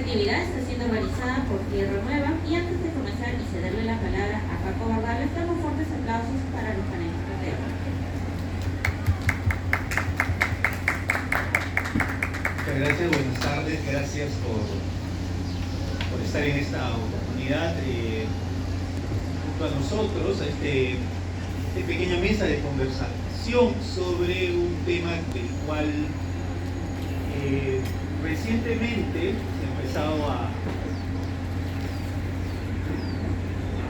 actividad está siendo organizada por Tierra Nueva y antes de comenzar y cederle la palabra a Paco Bardal, les damos fuertes aplausos para los panelistas de hoy. Muchas gracias, buenas tardes, gracias por estar en esta oportunidad junto a nosotros, a esta pequeña mesa de conversación sobre un tema del cual recientemente se ha empezado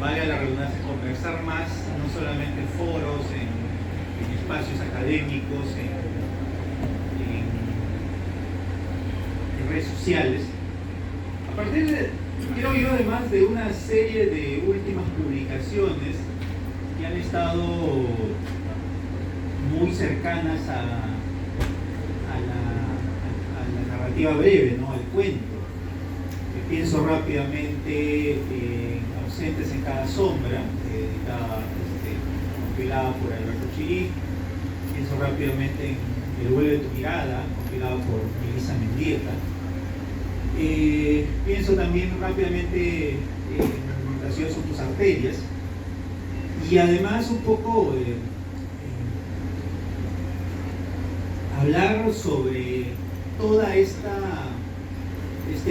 valga la redundancia, conversar más, no solamente en foros, en espacios académicos, en redes sociales, a partir de, creo yo, además de una serie de últimas publicaciones que han estado muy cercanas a la narrativa breve, ¿no? Al cuento. Pienso rápidamente en Ausentes en cada sombra, compilada por Alberto Chirí. Pienso rápidamente en El vuelo de tu mirada, compilado por Melissa Mendieta. Pienso también rápidamente en Las ciudades son tus arterias, y además un poco hablar sobre toda este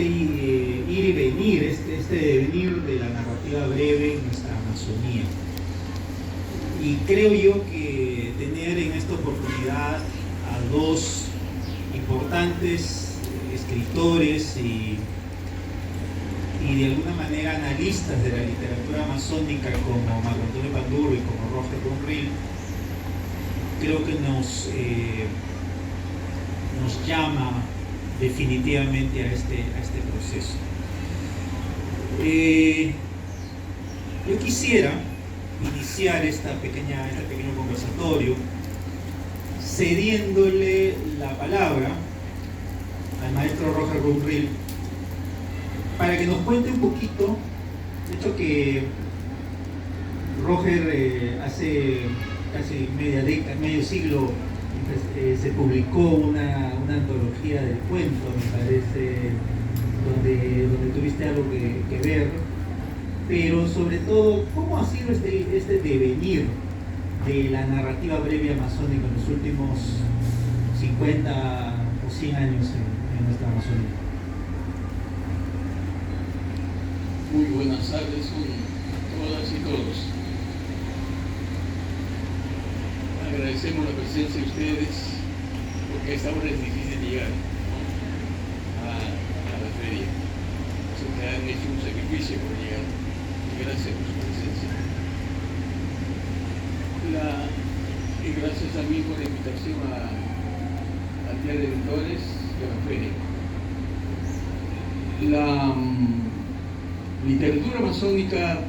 ir y venir, este devenir de la narrativa breve en nuestra Amazonía. Y creo yo que tener en esta oportunidad a dos importantes escritores y de alguna manera analistas de la literatura amazónica como Marco Antonio Panduro y como Roger Brunrill, creo que nos llama definitivamente a este proceso. Yo quisiera iniciar este pequeño conversatorio cediéndole la palabra al maestro Roger Brunrill para que nos cuente un poquito. De hecho que Roger hace casi medio siglo se publicó una antología del cuento, me parece, donde tuviste algo que ver, pero sobre todo, ¿cómo ha sido este devenir de la narrativa breve amazónica en los últimos 50 o 100 años en nuestra Amazonía? Muy buenas tardes a todas y todos. Agradecemos la presencia de ustedes, porque a esta hora es difícil llegar, ¿no? a la feria. Ustedes han hecho un sacrificio por llegar, y gracias por su presencia. Y gracias a mí por la invitación al Día de Editores de la feria. La literatura amazónica,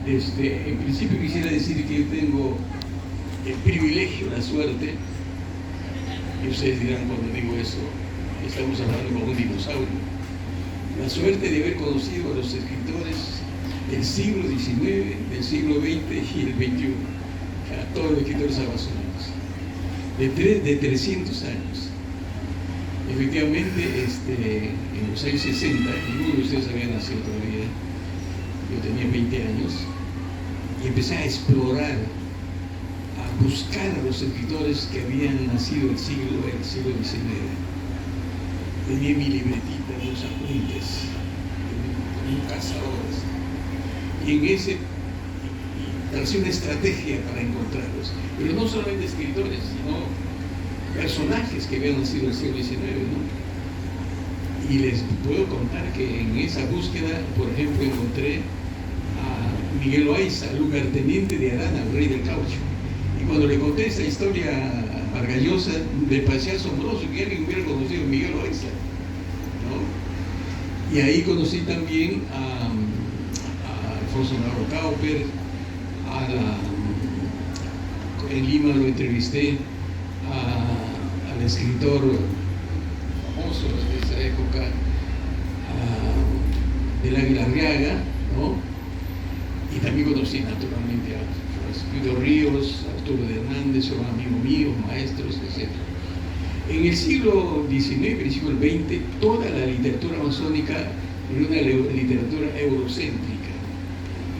en principio quisiera decir que yo tengo el privilegio, la suerte, y ustedes dirán cuando digo eso, estamos hablando con un dinosaurio, la suerte de haber conocido a los escritores del siglo XIX, del siglo XX y el XXI, a todos los escritores amazónicos, de 300 años. Efectivamente, en los años 60, ninguno de ustedes había nacido todavía, yo tenía 20 años, y empecé a explorar, a buscar a los escritores que habían nacido en el siglo XIX. Tenía mi libretita, los apuntes, un cazador, y en ese tracé una estrategia para encontrarlos, pero no solamente escritores, sino personajes que habían nacido en el siglo XIX, ¿no? Y les puedo contar que en esa búsqueda, por ejemplo, encontré a Miguel Loaiza, lugarteniente de Arana, el rey del caucho. Y cuando le conté esa historia margallosa, me parecía asombroso que alguien hubiera conocido a Miguel Loaiza, ¿no? Y ahí conocí también a Alfonso Navarro Cauper, en Lima lo entrevisté al escritor famoso de esa época, del Águila Arriaga, ¿no? Y también conocí naturalmente a Guido Ríos, a Arturo de Hernández, son amigos míos, maestros, etc. En el siglo XIX, principio del XX, toda la literatura masónica era una literatura eurocéntrica.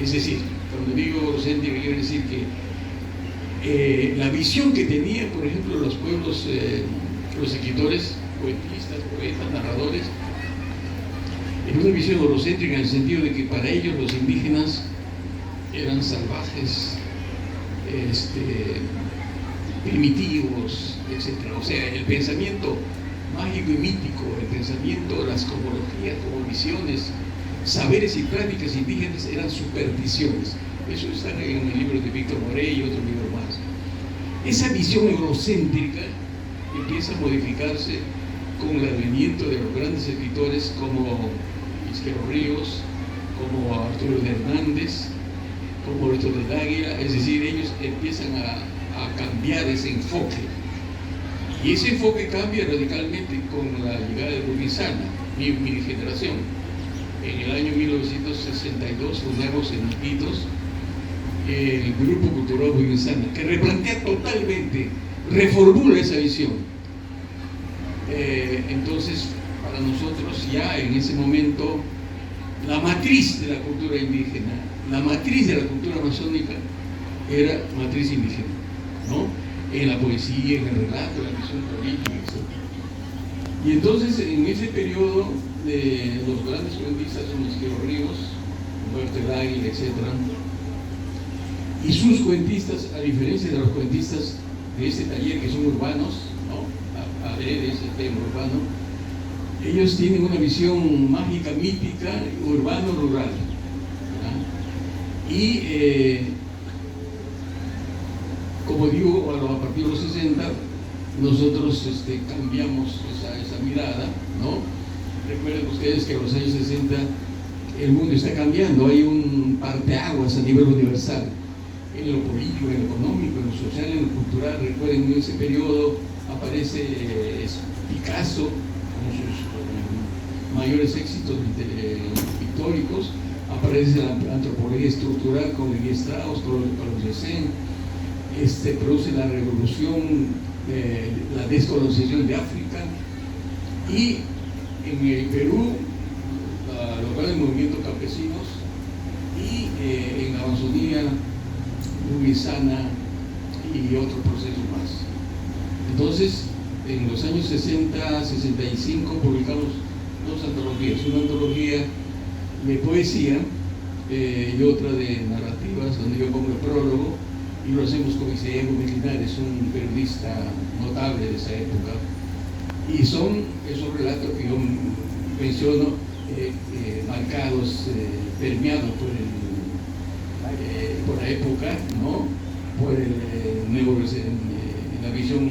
Es decir, cuando digo eurocéntrica, quiero decir que la visión que tenían, por ejemplo, los pueblos, los escritores, poetistas, poetas, narradores, era una visión eurocéntrica en el sentido de que para ellos los indígenas eran salvajes, primitivos, etc. O sea, el pensamiento mágico y mítico, el pensamiento, las cosmologías, cosmovisiones, saberes y prácticas indígenas eran supersticiones. Eso está en el libro de Víctor Morey y otro libro más. Esa visión eurocéntrica empieza a modificarse con el advenimiento de los grandes escritores como Izquierdo Ríos, como Arturo de Hernández, como Loreto del Águila. Es decir, ellos empiezan a cambiar ese enfoque. Y ese enfoque cambia radicalmente con la llegada de Rubinzana, mi generación. En el año 1962 fundamos en Iquitos el Grupo Cultural Rubinzana, que replantea totalmente, reformula esa visión. Entonces, para nosotros ya en ese momento, la matriz de la cultura indígena, la matriz de la cultura masónica era matriz indígena, ¿no? En la poesía, en el relato, en la visión política, etc. Y entonces, en ese periodo, los grandes cuentistas son Izquierdo Ríos, Humberto el Águila, etc. Y sus cuentistas, a diferencia de los cuentistas de este taller que son urbanos, ¿no? Adrede ese tema urbano, ellos tienen una visión mágica, mítica, urbano-rural. Y como digo, a partir de los 60, nosotros cambiamos esa mirada, ¿no? Recuerden ustedes que en los años 60 el mundo está cambiando, hay un parteaguas a nivel universal, en lo político, en lo económico, en lo social, en lo cultural. Recuerden, en ese periodo aparece Picasso con sus mayores éxitos pictóricos, aparece la antropología estructural con Levi Strauss, con Cézanne, produce la revolución, la descolonización de África, y en el Perú los grandes movimientos campesinos, y en la Amazonía Rubinzana y otros procesos más. Entonces, en los años 60, 65 publicamos dos antologías, una antología de poesía y otra de narrativas, donde yo pongo el prólogo, y lo hacemos con Isaías Gómez Linares, un periodista notable de esa época, y son esos relatos que yo menciono, marcados, permeados por la época, ¿no? Por la visión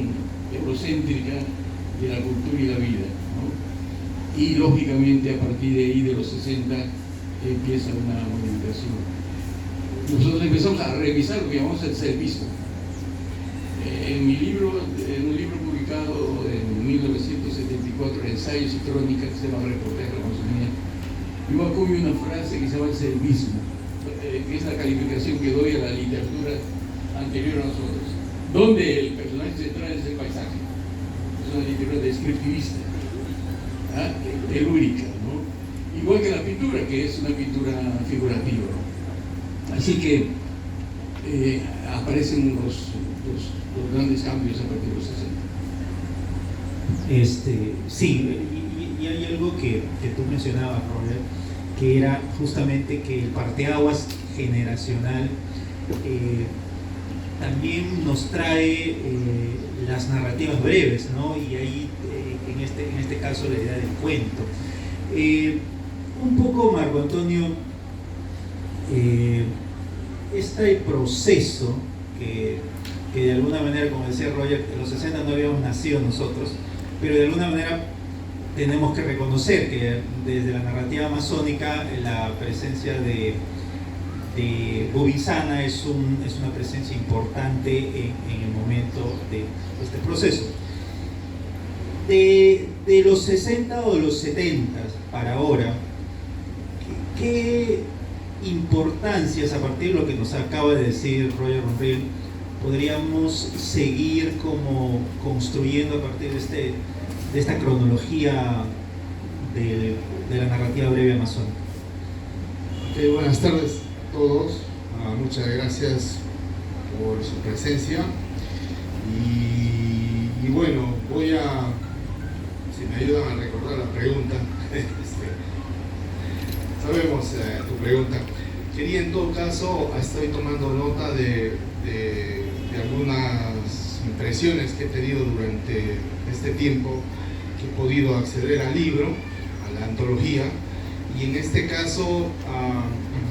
eurocéntrica de la cultura y la vida, ¿no? Y lógicamente a partir de ahí, de los 60, empieza una modificación. Nosotros empezamos a revisar lo que llamamos el servicio. En un libro publicado en 1974, Ensayos y Crónicas, que se llama Reportaje de la Amazonía, yo acuño una frase que se llama el servismo, que es la calificación que doy a la literatura anterior a nosotros, donde el personaje central es el paisaje. Es una literatura descriptivista, telúrica, ¿no? Igual que la pintura, que es una pintura figurativa, ¿no? Así que aparecen los grandes cambios a partir de los 60. Sí, y hay algo que tú mencionabas, Robert, que era justamente que el parteaguas generacional también nos trae las narrativas breves, ¿no? Y ahí, en este caso, la idea del cuento. Un poco, Marco Antonio, este proceso que de alguna manera, como decía Roger, en los 60 no habíamos nacido nosotros, pero de alguna manera tenemos que reconocer que desde la narrativa masónica la presencia de Rubinzana es una presencia importante en el momento de este proceso. De los 60 o de los 70 para ahora, ¿qué importancias, a partir de lo que nos acaba de decir Roger Ronril, podríamos seguir como construyendo a partir de esta cronología de la narrativa breve amazónica. Buenas tardes a todos, muchas gracias por su presencia y bueno, si me ayudan a recordar la pregunta, sabemos tu pregunta. Quería en todo caso, estoy tomando nota de algunas impresiones que he tenido durante este tiempo que he podido acceder al libro, a la antología, y en este caso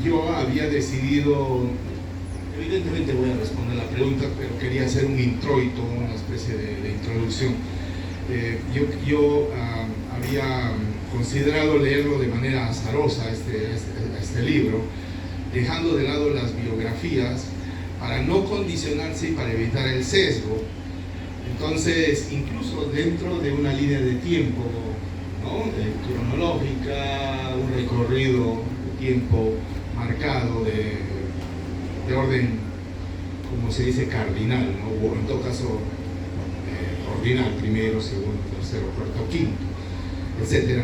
yo había decidido, evidentemente voy a responder la pregunta, pero quería hacer un introito, una especie de introducción. Yo había considerado leerlo de manera azarosa este libro, dejando de lado las biografías para no condicionarse y para evitar el sesgo. Entonces, incluso dentro de una línea de tiempo, ¿no?, cronológica, un recorrido de tiempo marcado de orden, como se dice, cardinal, ¿no?, o en todo caso ordinal, primero, segundo, tercero, cuarto, quinto, etc.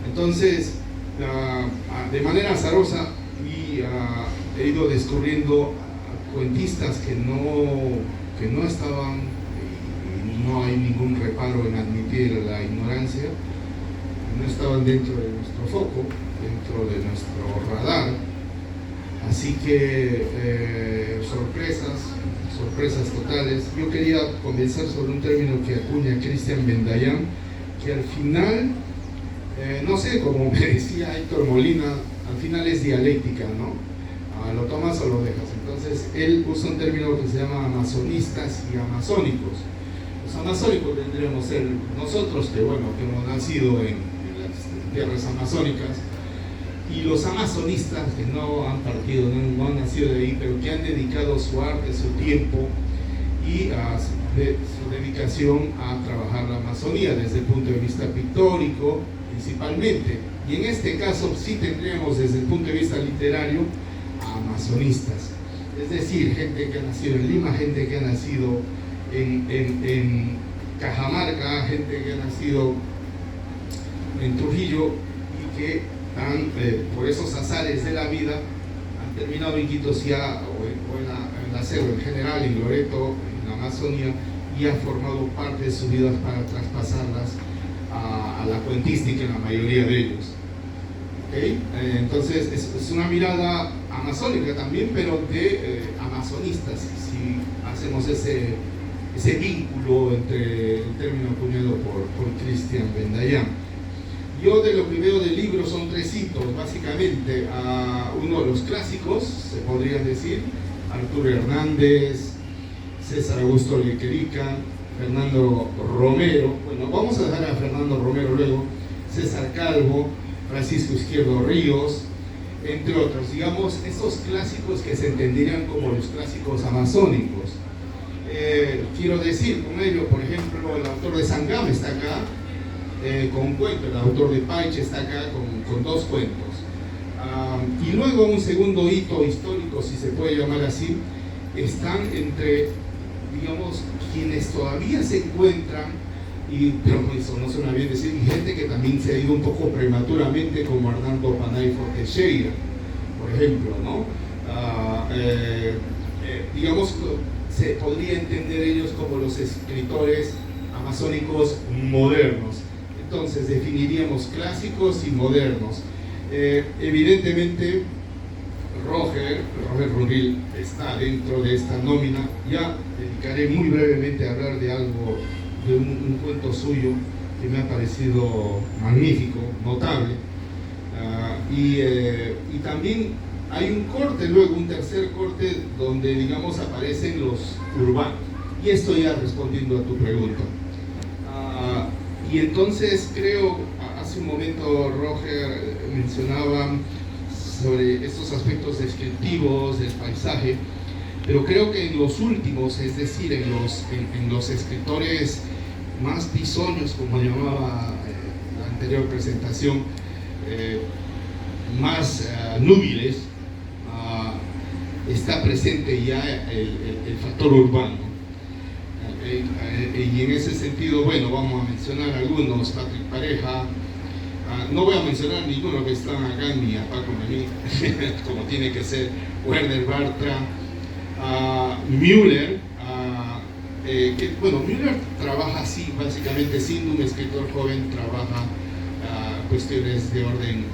Entonces, de manera azarosa, he ido descubriendo cuentistas que no estaban, y no hay ningún reparo en admitir la ignorancia, no estaban dentro de nuestro foco, dentro de nuestro radar. Así que sorpresas totales. Yo quería comenzar sobre un término que acuña Cristian Bendayán, que al final, no sé, como me decía Héctor Molina, al final es dialéctica, ¿no? Lo tomas o lo dejas. Entonces, él usa un término que se llama amazonistas y amazónicos. Los amazónicos tendríamos ser nosotros, que hemos nacido en las tierras amazónicas, y los amazonistas, que no han partido, no han nacido de ahí, pero que han dedicado su arte, su tiempo y su dedicación a trabajar la Amazonía desde el punto de vista pictórico, principalmente. Y en este caso sí tendríamos desde el punto de vista literario a amazonistas, es decir, gente que ha nacido en Lima, gente que ha nacido en Cajamarca, gente que ha nacido en Trujillo y que por esos azares de la vida han terminado en Quito o en la selva en general, en Loreto, en la Amazonía, y han formado parte de sus vidas para traspasarlas a la cuentística en la mayoría de ellos. ¿Okay? Entonces es una mirada amazónica también, pero de amazonistas, si hacemos ese vínculo entre el término acuñado por Cristian Bendayán. Yo de lo que veo del libro son tres hitos, básicamente. Uno de los clásicos, se podría decir, Arturo Hernández, César Augusto Lequerica, Fernando Romero. Bueno, vamos a dejar a Fernando Romero luego, César Calvo, Francisco Izquierdo Ríos, entre otros. Digamos, estos clásicos que se entenderían como los clásicos amazónicos. Quiero decir, con ello, por ejemplo, el autor de Sangam está acá, con un cuento, el autor de Paiche está acá con dos cuentos. Y luego un segundo hito histórico, si se puede llamar así, están entre, digamos, quienes todavía se encuentran, pero eso no suena bien decir, y gente que también se ha ido un poco prematuramente, como Hernando Panay Teixeira, por ejemplo, ¿no? Digamos, se podría entender ellos como los escritores amazónicos modernos. Entonces definiríamos clásicos y modernos. Evidentemente Roger Ruril está dentro de esta nómina. Ya dedicaré muy brevemente a hablar de algo, de un cuento suyo que me ha parecido magnífico, notable, y también hay un corte, luego un tercer corte donde, digamos, aparecen los urbanos, y esto ya respondiendo a tu pregunta. Y entonces creo, hace un momento Roger mencionaba sobre estos aspectos descriptivos del paisaje, pero creo que en los últimos, es decir, en los escritores más bisoños, como llamaba la anterior presentación, más núbiles, está presente ya el factor urbano. Y en ese sentido, bueno, vamos a mencionar algunos: Patrick Pareja, no voy a mencionar ninguno que están acá, ni a Paco ni a mí, como tiene que ser, Werner Bartra, Müller, Müller trabaja así, básicamente, siendo un escritor joven, trabaja cuestiones de orden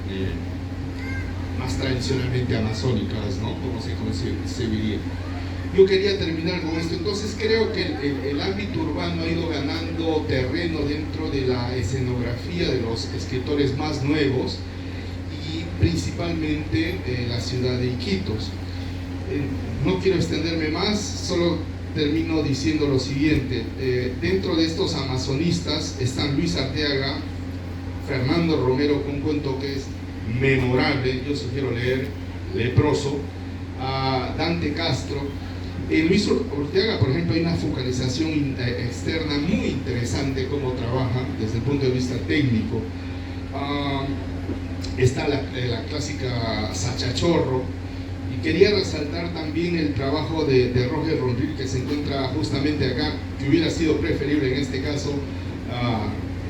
más tradicionalmente amazónicas, ¿no? Como se concebiría. Yo quería terminar con esto. Entonces creo que el ámbito urbano ha ido ganando terreno dentro de la escenografía de los escritores más nuevos, y principalmente la ciudad de Iquitos. No quiero extenderme más, solo termino diciendo lo siguiente. Dentro de estos amazonistas están Luis Arteaga, Fernando Romero, con un cuento que es memorable, yo sugiero leer, Leproso, Dante Castro. Luis Arteaga, por ejemplo, hay una focalización externa muy interesante, cómo trabaja desde el punto de vista técnico. Está la clásica Sachachorro, y quería resaltar también el trabajo de Roger Ronril, que se encuentra justamente acá, que hubiera sido preferible en este caso,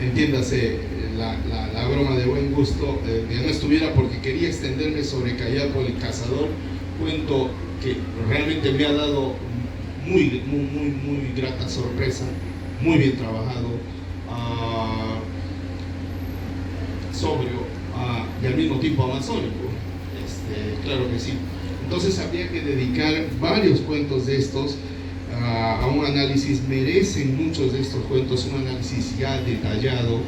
entiéndase la broma de buen gusto, que no estuviera, porque quería extenderme sobre Cayapo el Cazador, cuento que realmente me ha dado muy grata sorpresa, muy bien trabajado, sobrio, y al mismo tiempo amazónico, claro que sí. Entonces habría que dedicar varios cuentos de estos a un análisis. Merecen muchos de estos cuentos un análisis ya detallado,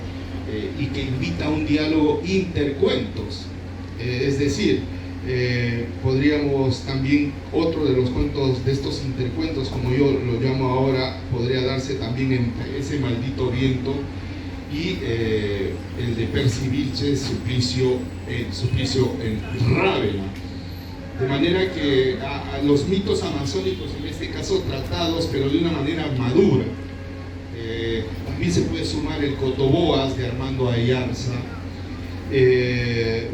y que invita a un diálogo intercuentos, es decir, podríamos también, otro de los cuentos de estos intercuentos, como yo lo llamo ahora, podría darse también en Ese maldito viento, y el de Percy Vilches, Suplicio en Rávena. De manera que a los mitos amazónicos, en este caso tratados, pero de una manera madura. También se puede sumar el Cotoboas de Armando Ayarza,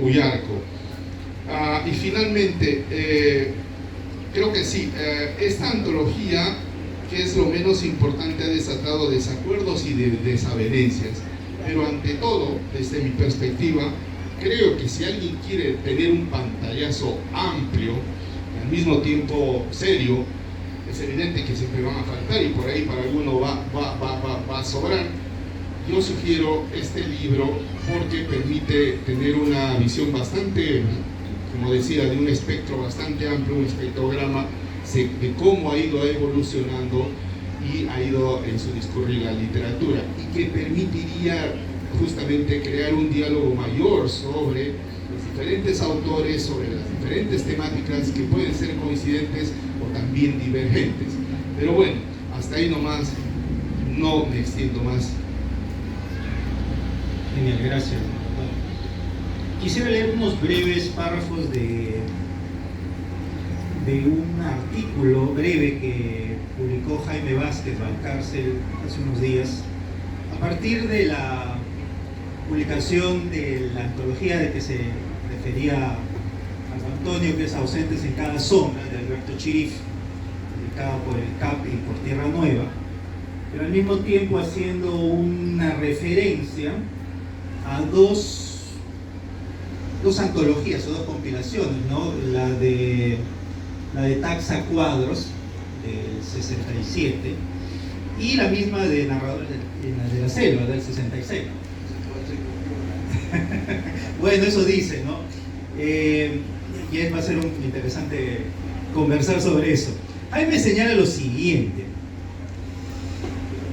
Ullarco. Y finalmente, creo que sí, esta antología, que es lo menos importante, ha desatado desacuerdos y desavenencias, pero ante todo, desde mi perspectiva, creo que si alguien quiere tener un pantallazo amplio, al mismo tiempo serio, es evidente que siempre van a faltar, y por ahí para alguno va a sobrar. Yo sugiero este libro porque permite tener una visión bastante, como decía, de un espectro bastante amplio, un espectrograma de cómo ha ido evolucionando y ha ido en su discurrir la literatura, y que permitiría justamente crear un diálogo mayor sobre los diferentes autores, sobre las diferentes temáticas que pueden ser coincidentes o también divergentes. Pero bueno, hasta ahí nomás, no me extiendo más. Genial, gracias. Quisiera leer unos breves párrafos de un artículo breve que publicó Jaime Vázquez Valcárcel hace unos días, a partir de la publicación de la antología de que se refería Marco Antonio, que es Ausentes en cada sombra, de Alberto Chirif, publicada por el CAP y por Tierra Nueva, pero al mismo tiempo haciendo una referencia a dos antologías o dos compilaciones, ¿no? La de Taxa Cuadros del 67 y la misma de Narradores de la Selva del 66. Bueno, eso dice, ¿no? Y va a ser interesante conversar sobre eso. Jaime señala lo siguiente: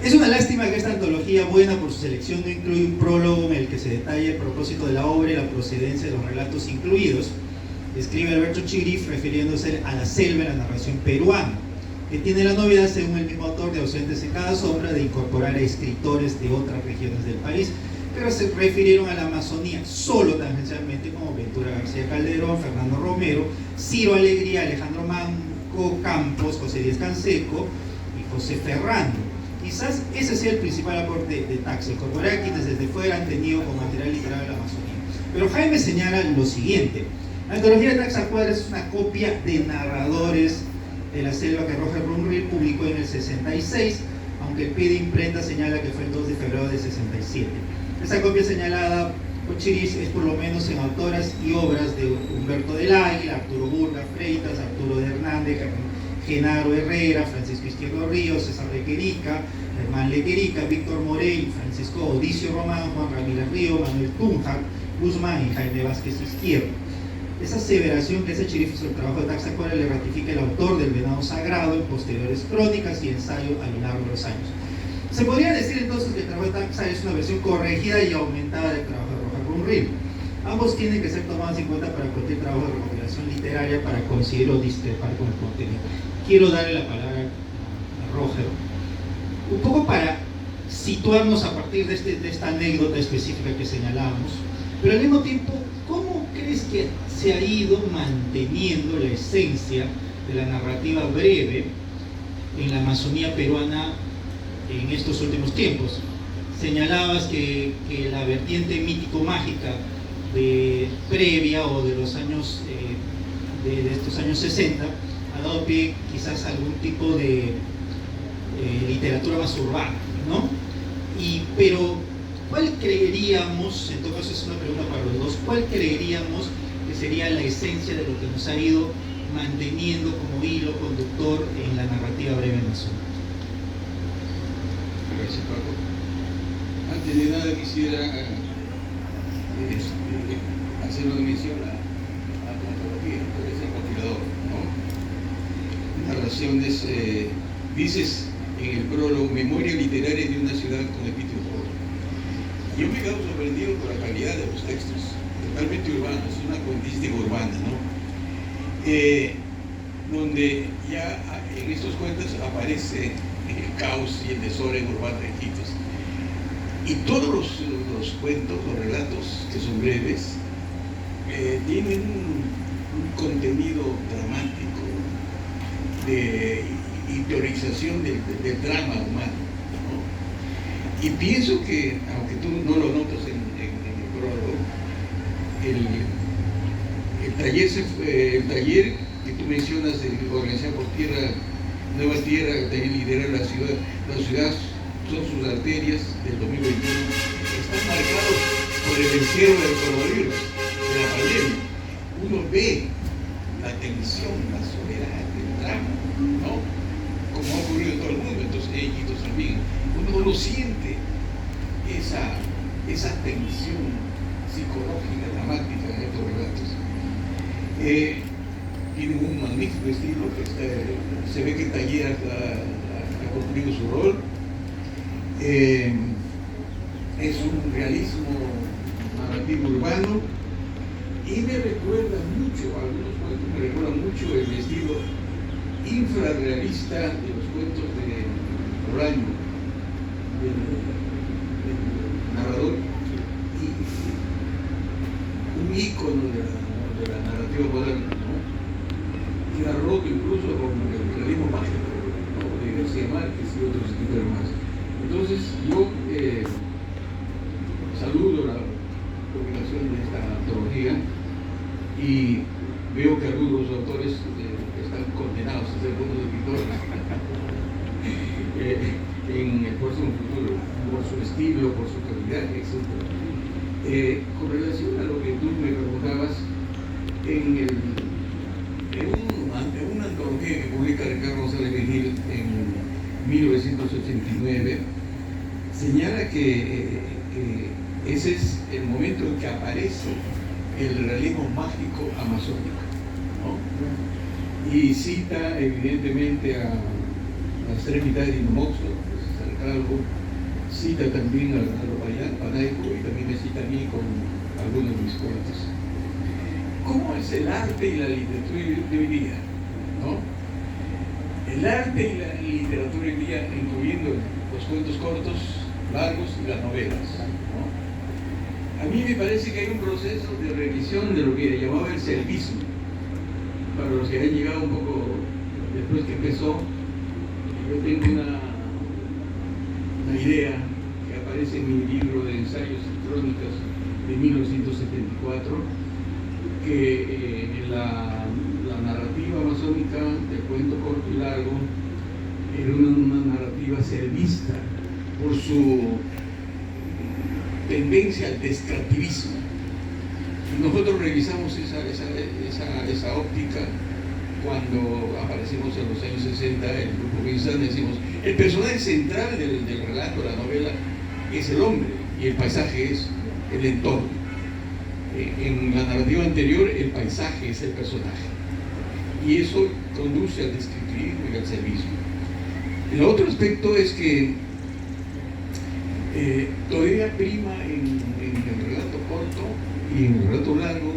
es una lástima que esta antología, buena por su selección, no incluye un prólogo en el que se detalle el propósito de la obra y la procedencia de los relatos incluidos. Escribe Alberto Chirif refiriéndose a la selva en la narración peruana, que tiene la novedad, según el mismo autor de Ausentes en cada sombra, de incorporar a escritores de otras regiones del país, pero se refirieron a la Amazonía solo tangencialmente, como Ventura García Calderón, Fernando Romero, Ciro Alegría, Alejandro Manco Campos, José Díaz Canseco y José Ferrando. Quizás ese sea el principal aporte de Taxa, incorporar a quienes desde fuera han tenido como material literario la Amazonía. Pero Jaime señala lo siguiente: La antología de Taxacuara es una copia de Narradores de la Selva que Roger Brunriel publicó en el 66, aunque el pie de imprenta señala que fue el 2 de febrero de 67. Esta copia señalada por Chirish es por lo menos en autoras y obras de Humberto del Águila, Arturo Burga Freitas, Arturo de Hernández, Genaro Herrera, Francisco Izquierdo Ríos, César Lequerica, Germán Lequerica, Víctor Morey, Francisco Odicio Román, Juan Ramírez Río, Manuel Tunja, Guzmán y Jaime Vázquez Izquierdo. Esa aseveración que hace Chirish sobre el trabajo de Taxacuara le ratifica el autor del Venado Sagrado en posteriores crónicas y ensayos a lo largo de los años. Se podría decir entonces que el trabajo de Taxacuara es una versión corregida y aumentada del trabajo de Roger Brunriel. Ambos tienen que ser tomados en cuenta para cualquier trabajo de recopilación literaria para coincidir o discrepar con el contenido. Quiero darle la palabra a Roger, un poco para situarnos a partir de esta anécdota específica que señalamos, pero al mismo tiempo, ¿cómo crees que se ha ido manteniendo la esencia de la narrativa breve en la Amazonía peruana en estos últimos tiempos? Señalabas que la vertiente mítico-mágica previa o de los años de estos años 60 ha dado pie quizás a algún tipo de literatura más urbana, ¿no? Pero ¿cuál creeríamos, en todo caso es una pregunta para los dos, cuál creeríamos que sería la esencia de lo que nos ha ido manteniendo como hilo conductor en la narrativa breve amazónica? Gracias, Paco. Antes de nada quisiera hacer una mención a la antología, que es el compilador, ¿no? Narraciones, dices en el prólogo, memoria literaria de una ciudad con epíteto joven. Yo me quedo sorprendido por la calidad de los textos, totalmente urbanos, es una cuentística urbana, ¿no? Donde ya en estos cuentos aparece el caos y el desorden urbano de Iquitos. Y todos los cuentos, los relatos, que son breves, tienen un contenido dramático de interiorización del drama humano, ¿no? Y pienso que, aunque tú no lo notas en el prólogo, el taller que tú mencionas, organizado por Nueva Tierra, el taller liderar la ciudad son sus arterias del 2021, están marcados por el encierro del coronavirus, de la pandemia. Uno ve la tensión, la soledad, el drama, ¿no? Como ha ocurrido en todo el mundo, entonces ellos también. Uno siente esa tensión psicológica, dramática de estos relatos. Tienen un magnífico estilo, se ve que el taller ha cumplido su rol. Es un realismo narrativo urbano y me recuerda mucho, algunos cuentos me recuerdan mucho el estilo infrarrealista de los cuentos de Bolaño, del narrador, y un ícono de la narrativa moderna, ¿no? Que ha roto incluso con el realismo mágico, ¿no? De García Márquez y otros escritores más. Entonces yo saludo la publicación de esta antología y veo que algunos autores están condenados a ser buenos escritores en el próximo futuro, por su estilo, por su calidad, etc. Con relación a lo que tú me preguntabas, en una antología que publica Ricardo González Vigil en 1989, señala que ese es el momento en que aparece el realismo mágico amazónico, ¿no? Y cita evidentemente a las tres mitades de Inomoxo, César Calvo, cita también a lo Panaico y también me cita a mí con algunos de mis cuentos. ¿Cómo es el arte y la literatura de hoy día? ¿No? El arte y la literatura hoy día, incluyendo los cuentos cortos, largos y las novelas, ¿no? A mí me parece que hay un proceso de revisión de lo que llamaba el selvismo. Para los que han llegado un poco después que empezó, yo tengo una idea que aparece en mi libro de ensayos y crónicas de 1974, que la narrativa amazónica del cuento corto y largo era una narrativa servista por su tendencia al descriptivismo. Nosotros revisamos esa óptica cuando aparecimos en los años 60, el grupo Vincent, decimos, el personaje central del relato, de la novela, es el hombre y el paisaje es el entorno. En la narrativa anterior, el paisaje es el personaje. Y eso conduce al descriptivismo y al servismo. El otro aspecto es que todavía prima en el relato corto y en el relato largo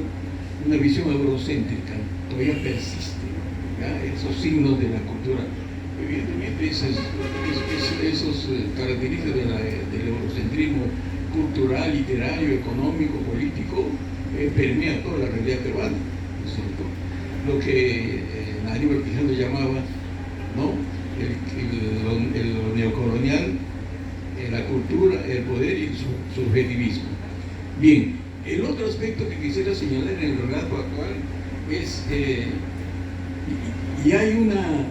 una visión eurocéntrica, todavía persiste, ¿ya? Esos signos de la cultura. Evidentemente esos características del eurocentrismo cultural, literario, económico, político, permea toda la realidad peruana, ¿no es cierto? Lo que Aníbal Quijano llamaba, ¿no?, lo neocolonial, la cultura, el poder y el subjetivismo. Bien, el otro aspecto que quisiera señalar en el relato actual es y hay una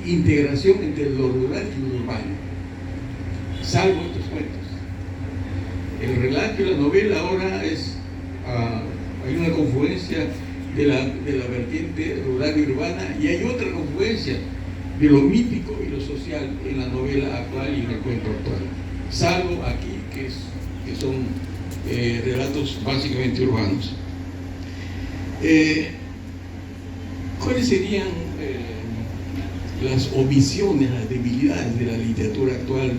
integración entre lo rural y lo urbano, salvo estos cuentos. El relato y la novela ahora hay una confluencia de la vertiente rural y urbana, y hay otra confluencia de lo mítico y lo social en la novela actual y en el cuento actual, salvo aquí que son relatos básicamente urbanos. ¿Cuáles serían las omisiones, las debilidades de la literatura actual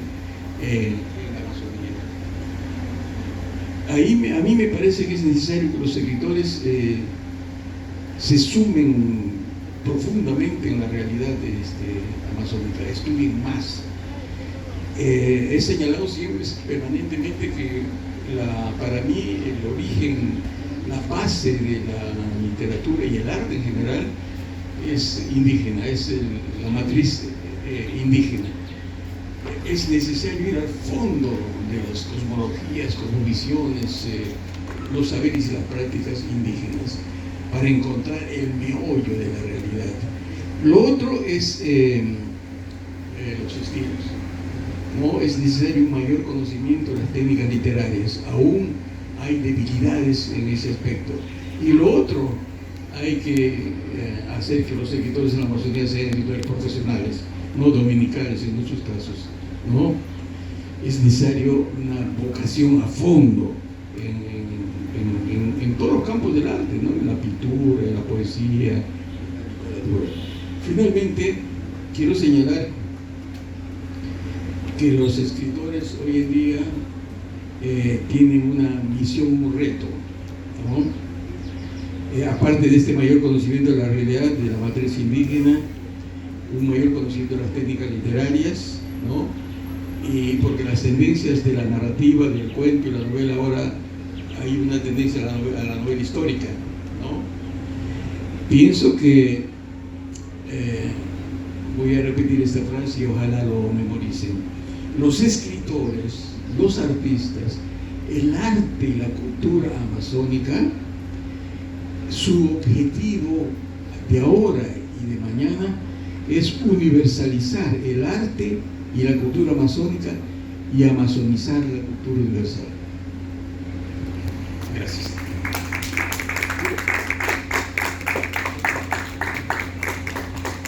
en la Amazonía? A mí me parece que es necesario que los escritores se sumen profundamente en la realidad amazónica, estudien más. He señalado siempre permanentemente que para mí el origen, la base de la literatura y el arte en general es indígena, es la matriz indígena. Es necesario ir al fondo de las cosmologías, cosmovisiones, los saberes y las prácticas indígenas para encontrar el meollo de la realidad. Lo otro es los estilos. No es necesario un mayor conocimiento de las técnicas literarias, aún hay debilidades en ese aspecto. Y lo otro, hay que hacer que los escritores en la Amazonía sean escritores profesionales, no dominicales en muchos casos, ¿no? Es necesario una vocación a fondo en todos los campos del arte, ¿no? En la pintura, en la poesía, en la literatura. Finalmente, quiero señalar que los escritores hoy en día tienen una misión, un reto, ¿no? Aparte de este mayor conocimiento de la realidad, de la matriz indígena, un mayor conocimiento de las técnicas literarias, ¿no? Y porque las tendencias de la narrativa, del cuento y la novela, ahora hay una tendencia a la novela histórica, ¿no? Pienso que, voy a repetir esta frase y ojalá lo memoricen: los escritores, los artistas, el arte y la cultura amazónica, su objetivo de ahora y de mañana es universalizar el arte y la cultura amazónica y amazonizar la cultura universal. Gracias.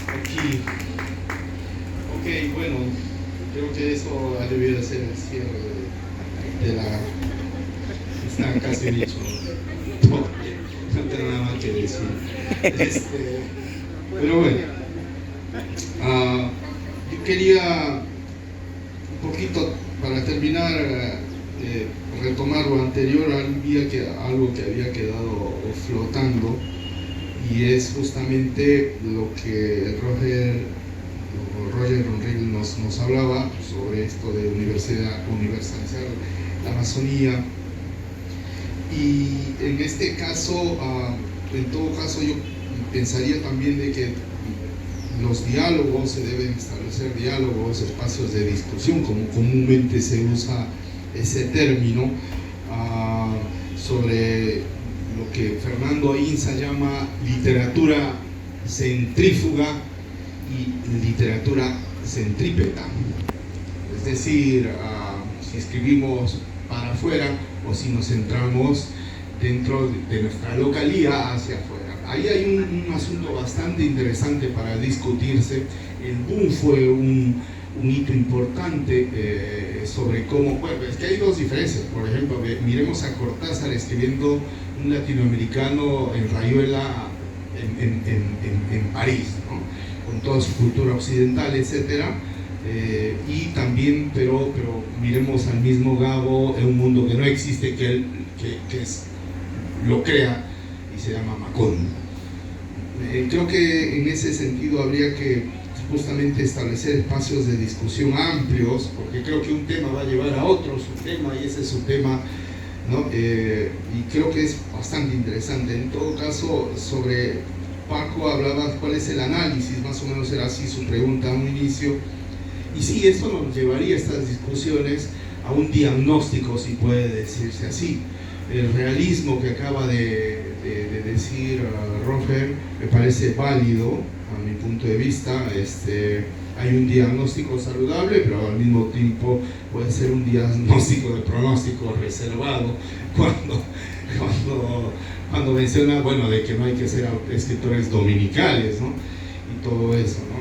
Aquí. Ok, bueno, creo que eso debiera ser el cierre de la... Está casi dicho. No tengo nada más que decir. Pero bueno, yo quería un poquito, para terminar, retomar lo anterior, algo que había quedado flotando, y es justamente lo que Roger Ronrill nos hablaba sobre esto de universalizar la Amazonía. Y en este caso, en todo caso, yo pensaría también de que los diálogos, se deben establecer diálogos, espacios de discusión, como comúnmente se usa ese término, sobre que Fernando Inza llama literatura centrífuga y literatura centrípeta. Es decir, si escribimos para afuera o si nos centramos dentro de nuestra localía hacia afuera. Ahí hay un asunto bastante interesante para discutirse. El boom fue un hito importante sobre cómo, bueno, es que hay dos diferencias. Por ejemplo, miremos a Cortázar escribiendo un latinoamericano en Rayuela en París, ¿no? Con toda su cultura occidental, etcétera. Y también, pero miremos al mismo Gabo en un mundo que no existe, que lo crea y se llama Macondo. Creo que en ese sentido habría que justamente establecer espacios de discusión amplios, porque creo que un tema va a llevar a otro subtema y ese subtema, ¿no? Y creo que es bastante interesante. En todo caso, sobre Paco hablaba cuál es el análisis, más o menos era así su pregunta a un inicio. Y sí, esto nos llevaría a estas discusiones a un diagnóstico, si puede decirse así. El realismo que acaba de decir Roger me parece válido a mi punto de vista. Hay un diagnóstico saludable, pero al mismo tiempo puede ser un diagnóstico de pronóstico reservado cuando menciona, bueno, de que no hay que ser escritores dominicales, ¿no? Y todo eso, ¿no?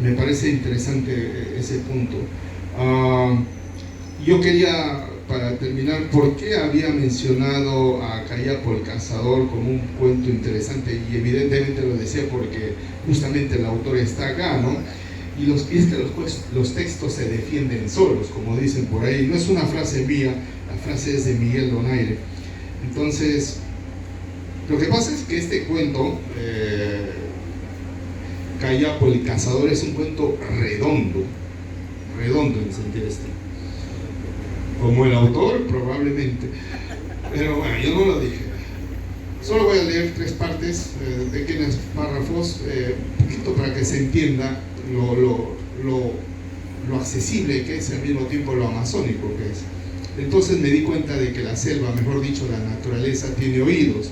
Me parece interesante ese punto. Yo quería, para terminar, ¿por qué había mencionado a Cayapo el Cazador como un cuento interesante? Y evidentemente lo decía porque justamente el autor está acá, ¿no? Y es que los textos se defienden solos, como dicen por ahí. No es una frase mía, la frase es de Miguel Donaire. Entonces, lo que pasa es que este cuento, Cayapo el Cazador, es un cuento redondo en sentido estricto. Como el autor, probablemente. Pero bueno, yo no lo dije. Solo voy a leer 3 partes, pequeños párrafos, un poquito para que se entienda lo accesible que es, al mismo tiempo lo amazónico que es. Entonces me di cuenta de que la selva, mejor dicho, la naturaleza, tiene oídos,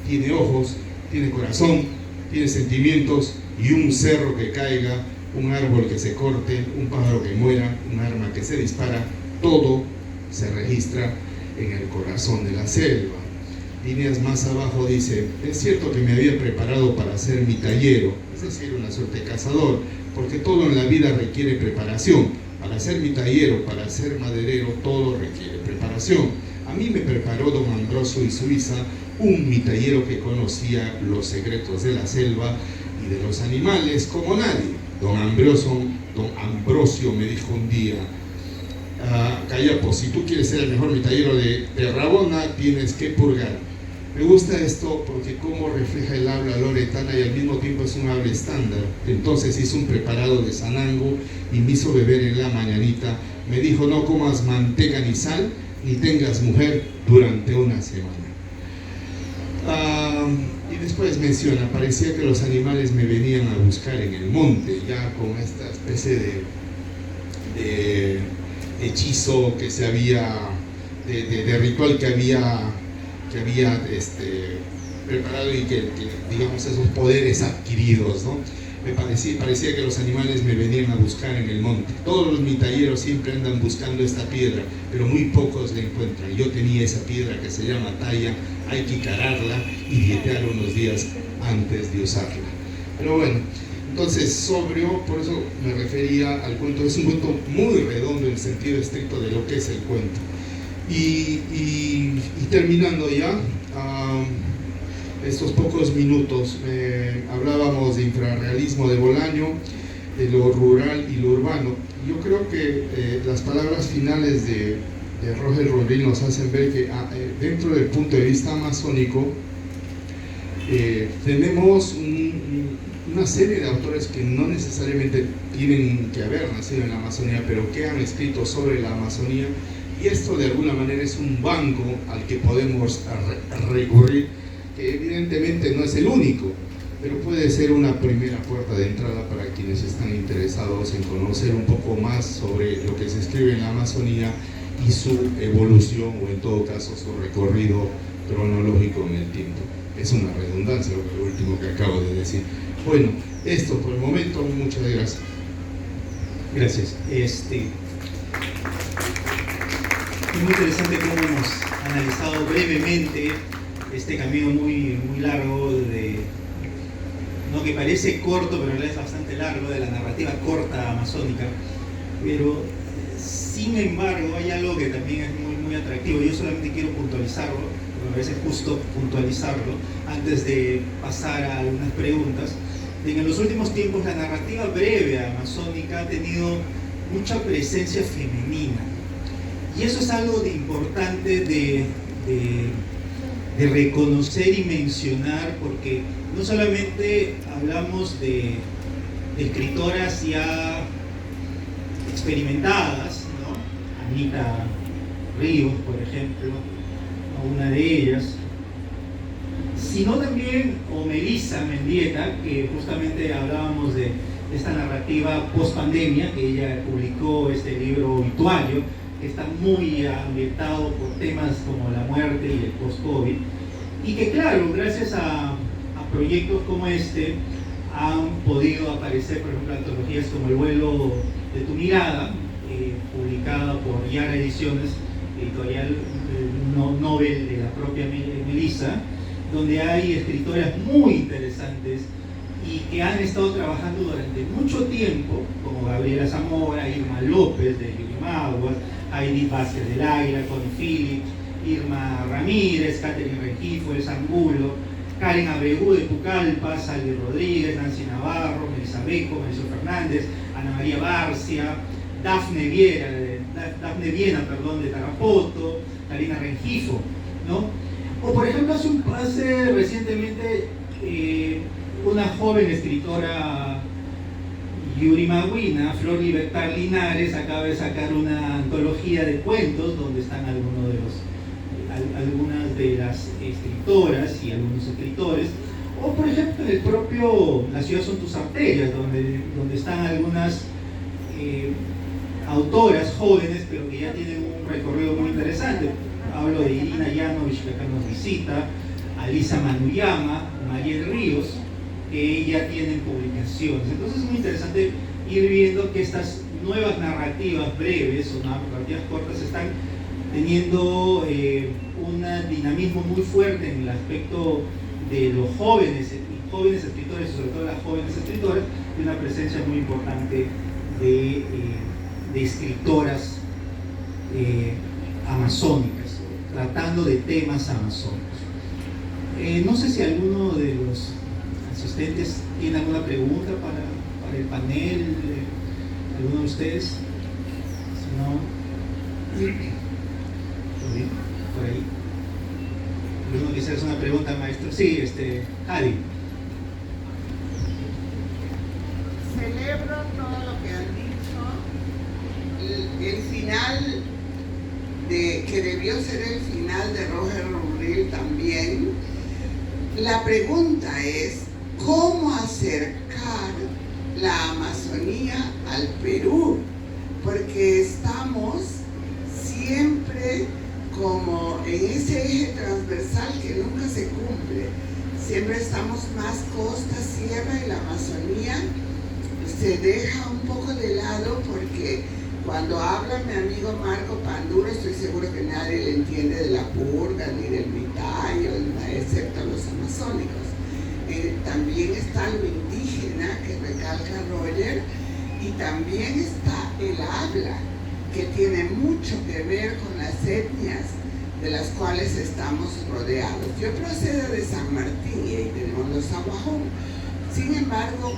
tiene ojos, tiene corazón, tiene sentimientos, y un cerro que caiga, un árbol que se corte, un pájaro que muera, un arma que se dispara, todo se registra en el corazón de la selva. Líneas más abajo dice: es cierto que me había preparado para ser mitallero, es decir, una suerte de cazador, porque todo en la vida requiere preparación. Para ser mitallero, para ser maderero, todo requiere preparación. A mí me preparó don Ambrosio y Suiza, un mitallero que conocía los secretos de la selva y de los animales como nadie. Don Ambrosio me dijo un día: Cayapo, si tú quieres ser el mejor mitallero de Rabona, tienes que purgar. Me gusta esto porque como refleja el habla loretana y al mismo tiempo es un habla estándar. Entonces hizo un preparado de sanango y me hizo beber en la mañanita. Me dijo: no comas manteca ni sal, ni tengas mujer durante una semana. Y después menciona: parecía que los animales me venían a buscar en el monte, ya con esta especie de hechizo que se había, de ritual que había preparado y que digamos esos poderes adquiridos, ¿no? Parecía que los animales me venían a buscar en el monte. Todos los mitalleros siempre andan buscando esta piedra, pero muy pocos la encuentran. Yo tenía esa piedra que se llama talla, hay que cararla y dietear unos días antes de usarla. Pero bueno, entonces sobrio, por eso me refería al cuento. Es un cuento muy redondo en el sentido estricto de lo que es el cuento. Y terminando ya, estos pocos minutos, hablábamos de infrarrealismo de Bolaño, de lo rural y lo urbano. Yo creo que las palabras finales de Roger Rodríguez nos hacen ver que dentro del punto de vista amazónico tenemos una serie de autores que no necesariamente tienen que haber nacido en la Amazonía, pero que han escrito sobre la Amazonía, y esto de alguna manera es un banco al que podemos recurrir, que evidentemente no es el único, pero puede ser una primera puerta de entrada para quienes están interesados en conocer un poco más sobre lo que se escribe en la Amazonía y su evolución, o en todo caso su recorrido cronológico en el tiempo. Es una redundancia lo último que acabo de decir. Bueno, esto por el momento, muchas gracias. Gracias. Es muy interesante cómo hemos analizado brevemente este camino muy largo ¿no? Que parece corto, pero en realidad es bastante largo, de la narrativa corta amazónica. Pero, sin embargo, hay algo que también es muy atractivo. Yo solamente quiero puntualizarlo, porque me parece justo puntualizarlo, antes de pasar a algunas preguntas. De que en los últimos tiempos la narrativa breve amazónica ha tenido mucha presencia femenina. Y eso es algo importante de reconocer y mencionar, porque no solamente hablamos de escritoras ya experimentadas, ¿no? Anita Ríos, por ejemplo, una de ellas, sino también, o Melissa Mendieta, que justamente hablábamos de esta narrativa post-pandemia, que ella publicó este libro Obituario, que está muy ambientado por temas como la muerte y el post-COVID, y que claro, gracias a proyectos como este, han podido aparecer, por ejemplo, antologías como El vuelo de tu mirada, publicada por Yara Ediciones, editorial Nobel de la propia Melissa, donde hay escritoras muy interesantes y que han estado trabajando durante mucho tiempo, como Gabriela Zamora, Irma López de Yurimaguas, Heidi Vázquez del Águila, Connie Phillips, Irma Ramírez, Catherine Rengifo, El Angulo, Karen Abregu de Pucallpa, Sally Rodríguez, Nancy Navarro, Melissa Beco, Mauricio Fernández, Ana María Barcia, Dafne Viena, de Tarapoto, Karina Rengifo, ¿no? O por ejemplo, hace recientemente una joven escritora yurimaguina, Flor Libertad Linares, acaba de sacar una antología de cuentos donde están algunas de las escritoras y algunos escritores. O por ejemplo, el propio La ciudad son tus arterias, donde están algunas autoras jóvenes, pero que ya tienen un recorrido muy interesante. Hablo de Irina Yanovich, que acá nos visita, Alisa Manuyama, Mariel Ríos, que ya tienen publicaciones. Entonces es muy interesante ir viendo que estas nuevas narrativas breves o narrativas cortas están teniendo un dinamismo muy fuerte en el aspecto de los jóvenes escritores, y sobre todo las jóvenes escritoras, y una presencia muy importante de escritoras amazónicas, tratando de temas amazónicos. No sé si alguno de los asistentes tiene alguna pregunta para el panel, alguno de ustedes. Si no, ¿todo bien? Por ahí. ¿Alguno quisiera hacer una pregunta, maestro? Sí, Adi. Celebro todo lo que han dicho. El final que debió ser el final de Roger Rubril también. La pregunta es, ¿cómo acercar la Amazonía al Perú? Porque estamos siempre como en ese eje transversal que nunca se cumple. Siempre estamos más costa, sierra, y la Amazonía se deja un poco de lado, porque cuando habla mi amigo Marco Panduro, estoy seguro que nadie le entiende de la purga ni del mitayo, excepto los amazónicos. También está lo indígena que recalca Roger, y también está el habla, que tiene mucho que ver con las etnias de las cuales estamos rodeados. Yo procedo de San Martín y ahí tenemos los Aguajón. Sin embargo,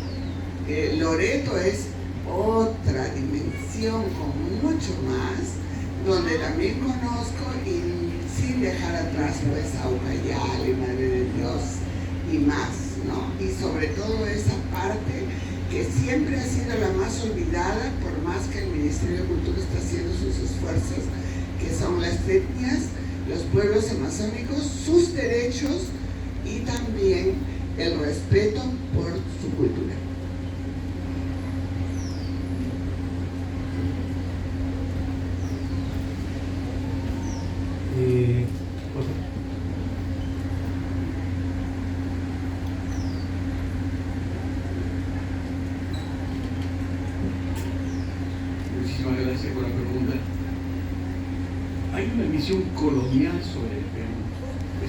Loreto es otra dimensión con mucho más, donde también conozco, y sin dejar atrás pues a Ucayali, Madre de Dios y más, ¿no? Y sobre todo esa parte que siempre ha sido la más olvidada, por más que el Ministerio de Cultura está haciendo sus esfuerzos, que son las etnias, los pueblos amazónicos, sus derechos y también el respeto por su cultura. visión colonial sobre el Perú,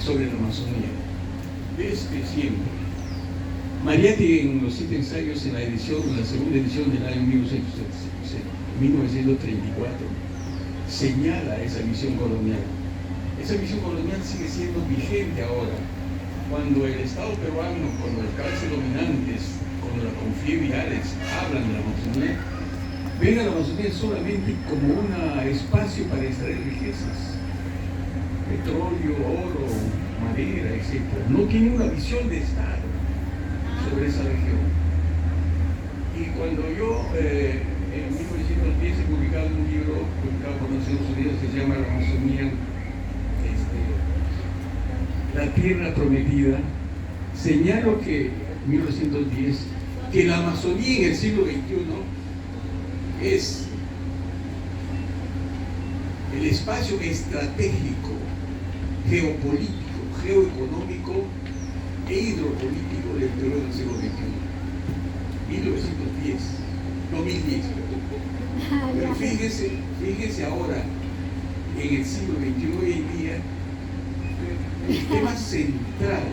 sobre la Amazonía, desde siempre. Mariátegui, en los 7 ensayos, en la segunda edición del año 1934, señala esa visión colonial. Esa visión colonial sigue siendo vigente ahora. Cuando el Estado peruano, cuando las clases dominantes, cuando la CONFIEP y ALEX hablan de la Amazonía, ven a la Amazonía solamente como un espacio para extraer riquezas, petróleo, oro, madera, etc. No tiene una visión de Estado sobre esa región. Y cuando yo, en 1910, he publicado un libro publicado por Naciones Unidas que se llama La Amazonía, la Tierra Prometida, señalo que, en 1910, que la Amazonía en el siglo XXI es el espacio estratégico, geopolítico, geoeconómico e hidropolítico del Perú del siglo XXI. 1910, 2010, perdón. Pero fíjese ahora, en el siglo XXI, hoy en día, el tema central,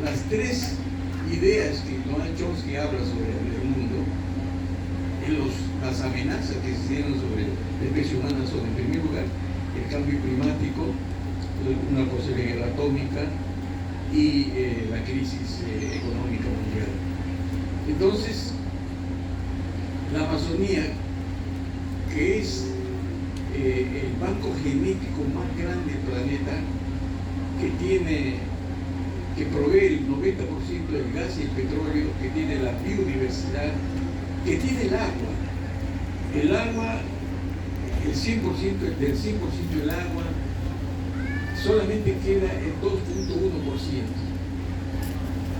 las 3 ideas que Noam Chomsky habla sobre el mundo, las amenazas que se tienen sobre la especie humana son, en primer lugar, el cambio climático, una posible guerra atómica y la crisis económica mundial. Entonces, la Amazonía, que es el banco genético más grande del planeta, que provee el 90% del gas y el petróleo, que tiene la biodiversidad, que tiene el agua. El agua, del 100% del agua, solamente queda el 2.1%.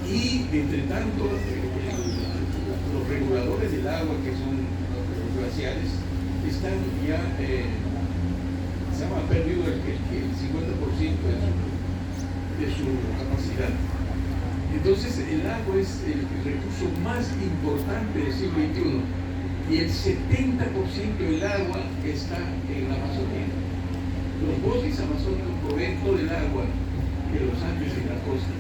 Y, entre tanto, los reguladores del agua, que son los glaciares, están ya, se han perdido el 50% de su capacidad. Entonces el agua es el recurso más importante del siglo XXI y el 70% del agua está en la Amazonía. Los bosques amazónicos proveen todo el agua de los Andes y la costa.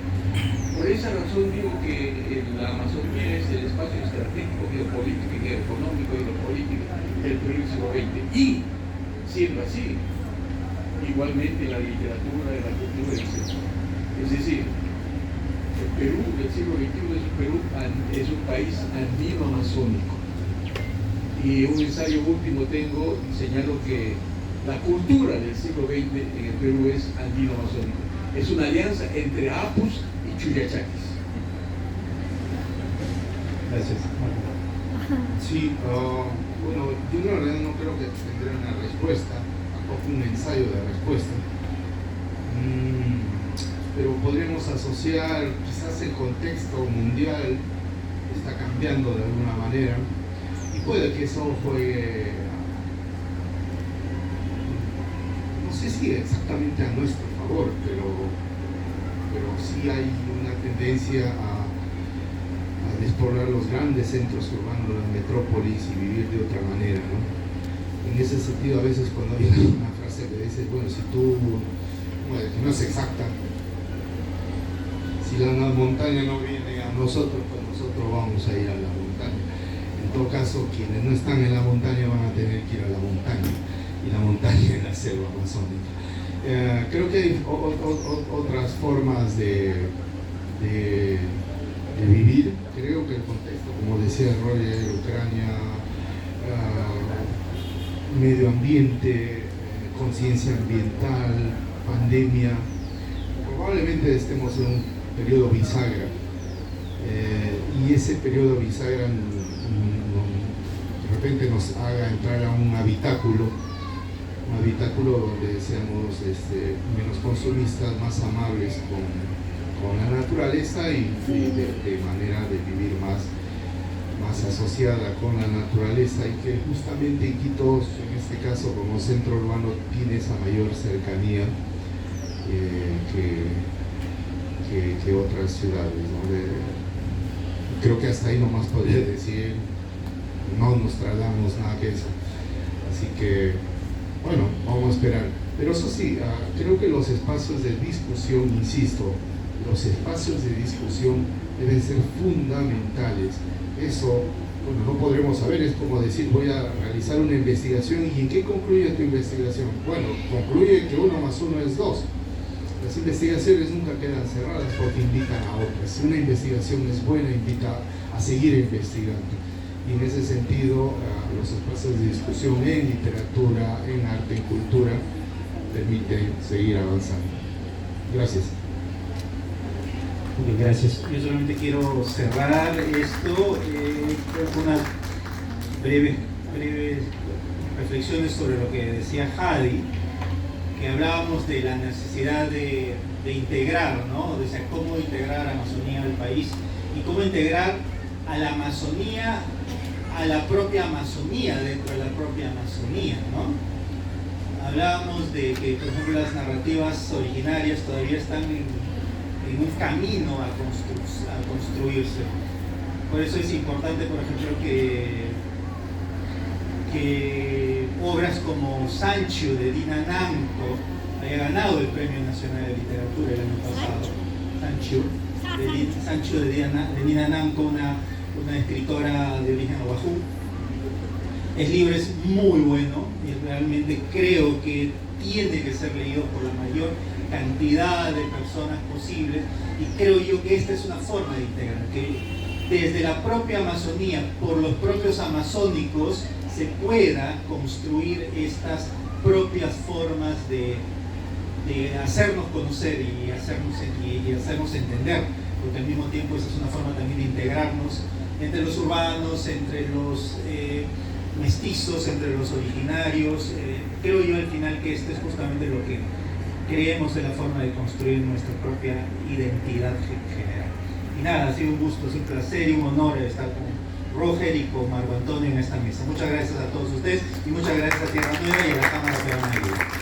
Por esa razón digo que la Amazonía es el espacio estratégico, geopolítico, geoeconómico y geopolítico del Perú del siglo XX. Y, siendo así, igualmente la literatura, la cultura, etc. Es decir, el Perú del siglo XXI es un país andino-amazónico. Y un ensayo último tengo, señalo que la cultura del siglo XX en el Perú es andino-amazónico. Es una alianza entre Apus y Chuyachaquis. Gracias. Sí, bueno, yo en realidad no creo que tendré una respuesta, tampoco un ensayo de respuesta. Pero podríamos asociar, quizás el contexto mundial está cambiando de alguna manera y puede que eso juegue, no sé si exactamente a nuestro favor, pero sí hay una tendencia a despoblar los grandes centros urbanos, las metrópolis y vivir de otra manera, ¿no? En ese sentido, a veces cuando hay una frase que dice, bueno, si tú, bueno, que no es exacta, si la montaña no viene a nosotros, pues nosotros vamos a ir a la montaña. En todo caso, quienes no están en la montaña van a tener que ir a la montaña, y la montaña es la selva amazónica. Creo que hay otras formas de vivir. Creo que el contexto, como decía Roger, Ucrania, medio ambiente, conciencia ambiental, pandemia, probablemente estemos en un periodo bisagra, y ese periodo bisagra de repente nos haga entrar a un habitáculo donde seamos menos consumistas, más amables con la naturaleza y de manera de vivir más asociada con la naturaleza, y que justamente Iquitos, en este caso como centro urbano, tiene esa mayor cercanía que otras ciudades, ¿no? Creo que hasta ahí nomás podría decir, no nos trasladamos nada que eso. Así que, bueno, vamos a esperar. Pero eso sí, creo que los espacios de discusión, insisto, los espacios de discusión deben ser fundamentales. Eso, bueno, no podremos saber, es como decir, voy a realizar una investigación y ¿en qué concluye tu investigación? Bueno, concluye que 1 más 1 es 2. Las investigaciones nunca quedan cerradas porque invitan a otras. Si una investigación es buena, invita a seguir investigando. Y en ese sentido, los espacios de discusión en literatura, en arte, en cultura, permiten seguir avanzando. Gracias. Ok, gracias. Yo solamente quiero cerrar esto con unas breves reflexiones sobre lo que decía Hadi, que hablábamos de la necesidad de integrar, ¿no? O sea, cómo integrar a la Amazonía al país y cómo integrar a la Amazonía a la propia Amazonía dentro de la propia Amazonía, ¿no? Hablábamos de que, por ejemplo, las narrativas originarias todavía están en un camino a construirse. Por eso es importante, por ejemplo, que obras como Sancho de Dina Nanco haya ganado el Premio Nacional de Literatura el año pasado. Sancho de Dina Nanco, una escritora de origen oahu. El libro es muy bueno y realmente creo que tiene que ser leído por la mayor cantidad de personas posibles, y creo yo que esta es una forma de integrar, que desde la propia Amazonía, por los propios amazónicos, se pueda construir estas propias formas de hacernos conocer y hacernos entender, porque al mismo tiempo esa es una forma también de integrarnos entre los urbanos, entre los mestizos, entre los originarios. Creo yo al final que esto es justamente lo que creemos de la forma de construir nuestra propia identidad general. Y nada, ha sido un gusto, es un placer y un honor estar con Roger y con Marco Antonio en esta mesa. Muchas gracias a todos ustedes y muchas gracias a Tierra Nueva y a la Cámara Peruana de Libro.